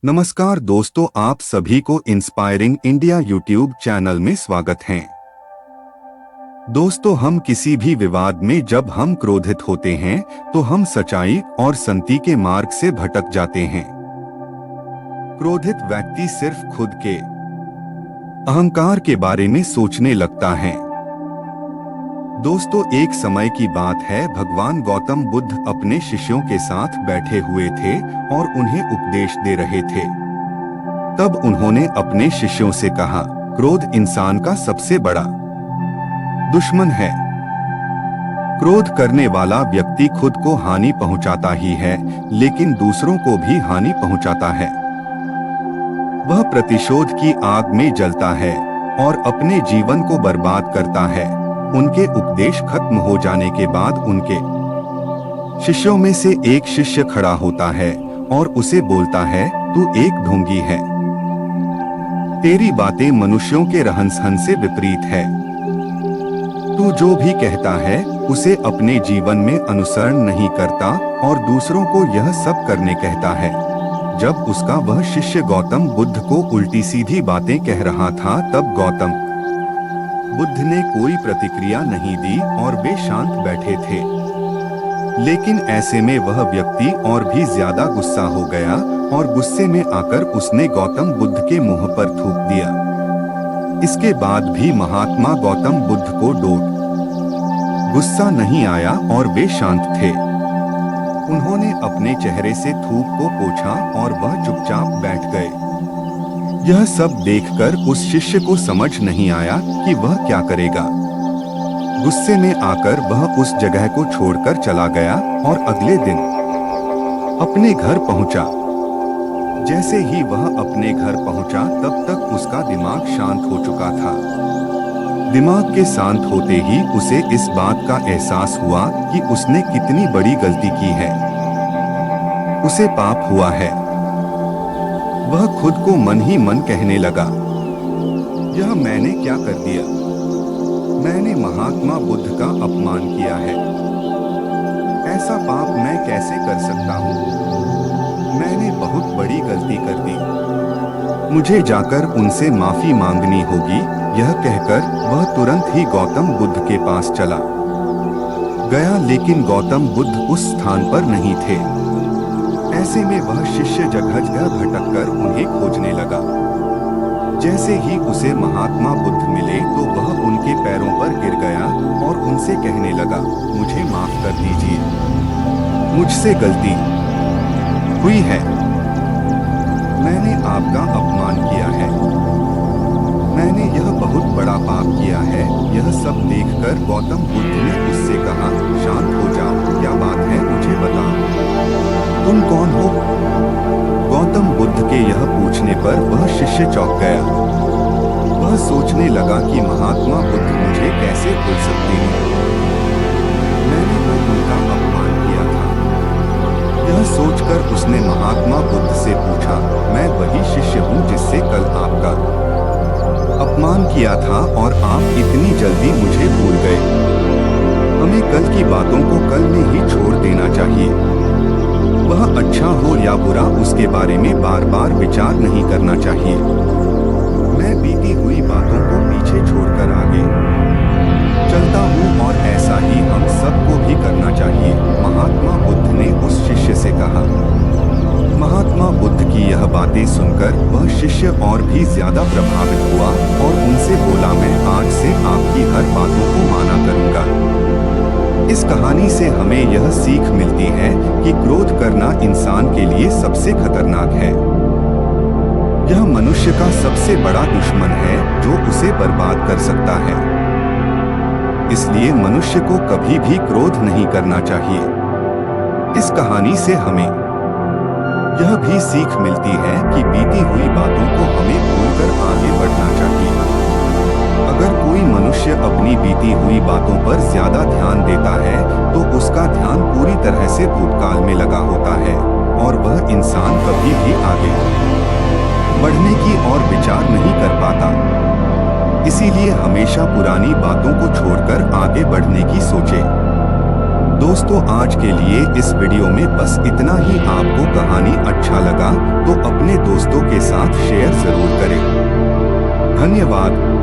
नमस्कार दोस्तों, आप सभी को इंस्पायरिंग इंडिया यूट्यूब चैनल में स्वागत है। दोस्तों, हम किसी भी विवाद में जब हम क्रोधित होते हैं तो हम सच्चाई और संति के मार्ग से भटक जाते हैं। क्रोधित व्यक्ति सिर्फ खुद के अहंकार के बारे में सोचने लगता है। दोस्तों, एक समय की बात है, भगवान गौतम बुद्ध अपने शिष्यों के साथ बैठे हुए थे और उन्हें उपदेश दे रहे थे। तब उन्होंने अपने शिष्यों से कहा, क्रोध इंसान का सबसे बड़ा दुश्मन है। क्रोध करने वाला व्यक्ति खुद को हानि पहुंचाता ही है, लेकिन दूसरों को भी हानि पहुंचाता है। वह प्रतिशोध की आग में जलता है और अपने जीवन को बर्बाद करता है। उनके उपदेश खत्म हो जाने के बाद उनके शिष्यों में से एक शिष्य खड़ा होता है और उसे बोलता है, तू एक ढोंगी है। तेरी बातें मनुष्यों के रहन सहन से विपरीत है। तू जो भी कहता है उसे अपने जीवन में अनुसरण नहीं करता और दूसरों को यह सब करने कहता है। जब उसका वह शिष्य गौतम बुद्ध को उल्टी सीधी बातें कह रहा था, तब गौतम बुद्ध ने कोई प्रतिक्रिया नहीं दी और वे शांत बैठे थे। लेकिन ऐसे में वह व्यक्ति और भी ज्यादा गुस्सा हो गया और गुस्से में आकर उसने गौतम बुद्ध के मुंह पर थूक दिया। इसके बाद भी महात्मा गौतम बुद्ध को गुस्सा नहीं आया और वे शांत थे। उन्होंने अपने चेहरे से थूक को पोंछा और वह चुपचाप बैठ गए। यह सब देखकर उस शिष्य को समझ नहीं आया कि वह क्या करेगा। गुस्से में आकर वह उस जगह को छोड़कर चला गया और अगले दिन अपने घर पहुंचा। जैसे ही वह अपने घर पहुंचा, तब तक उसका दिमाग शांत हो चुका था। दिमाग के शांत होते ही उसे इस बात का एहसास हुआ कि उसने कितनी बड़ी गलती की है। उसे पाप हुआ है। वह खुद को मन ही मन कहने लगा, यह मैंने क्या कर दिया? मैंने महात्मा बुद्ध का अपमान किया है। ऐसा पाप मैं कैसे कर सकता हूँ? मैंने बहुत बड़ी गलती कर दी। मुझे जाकर उनसे माफी मांगनी होगी। यह कहकर वह तुरंत ही गौतम बुद्ध के पास चला गया, लेकिन गौतम बुद्ध उस स्थान पर नहीं थे। ऐसे में वह शिष्य जगह जगह भटककर उन्हें खोजने लगा। जैसे ही उसे महात्मा बुद्ध मिले तो वह उनके पैरों पर गिर गया और उनसे कहने लगा, मुझे माफ कर दीजिए, मुझसे गलती हुई है। मैंने आपका अपमान किया है। मैंने यह बहुत बड़ा पाप किया है। यह सब देखकर गौतम बुद्ध ने उससे कहा, शांत हो जाओ, क्या बात है, मुझे बताओ, तुम कौन हो? गौतम बुद्ध के यह पूछने पर वह शिष्य चौंक गया। वह सोचने लगा कि महात्मा बुद्ध मुझे कैसे भूल सकते हैं? मैंने तो उनका अपमान किया था। यह सोचकर उसने महात्मा बुद्ध से पूछा, मैं वही शिष्य हूँ जिससे कल आपका अपमान किया था और आप इतनी जल्दी मुझे भूल गए। हमें कल की बातों को कल में ही छोड़ देना चाहिए। वह अच्छा हो या बुरा, उसके बारे में बार बार विचार नहीं करना चाहिए। मैं बीती हुई बातों को पीछे छोड़कर आगे चलता हूँ और ऐसा ही हम सबको भी करना चाहिए, महात्मा बुद्ध ने उस शिष्य से कहा। महात्मा बुद्ध की यह बातें सुनकर वह शिष्य और भी ज्यादा प्रभावित हुआ और उनसे बोला, मैं आज से आपकी हर बातों को माना करूंगा। इस कहानी से हमें यह सीख मिलती है कि क्रोध करना इंसान के लिए सबसे खतरनाक है। यह मनुष्य का सबसे बड़ा दुश्मन है जो उसे बर्बाद कर सकता है। इसलिए मनुष्य को कभी भी क्रोध नहीं करना चाहिए। इस कहानी से हमें यह भी सीख मिलती है कि बीती हुई बातों को हमें भूलकर आगे बढ़ना चाहिए। अगर कोई मनुष्य अपनी बीती हुई बातों पर ज्यादा ध्यान देता है तो उसका ध्यान पूरी तरह से भूतकाल में लगा होता है और वह इंसान कभी भी आगे बढ़ने की ओर विचार नहीं कर पाता। इसीलिए हमेशा पुरानी बातों को छोड़कर आगे बढ़ने की सोचे। दोस्तों, आज के लिए इस वीडियो में बस इतना ही। आपको कहानी अच्छा लगा तो अपने दोस्तों शेयर जरूर करें। धन्यवाद।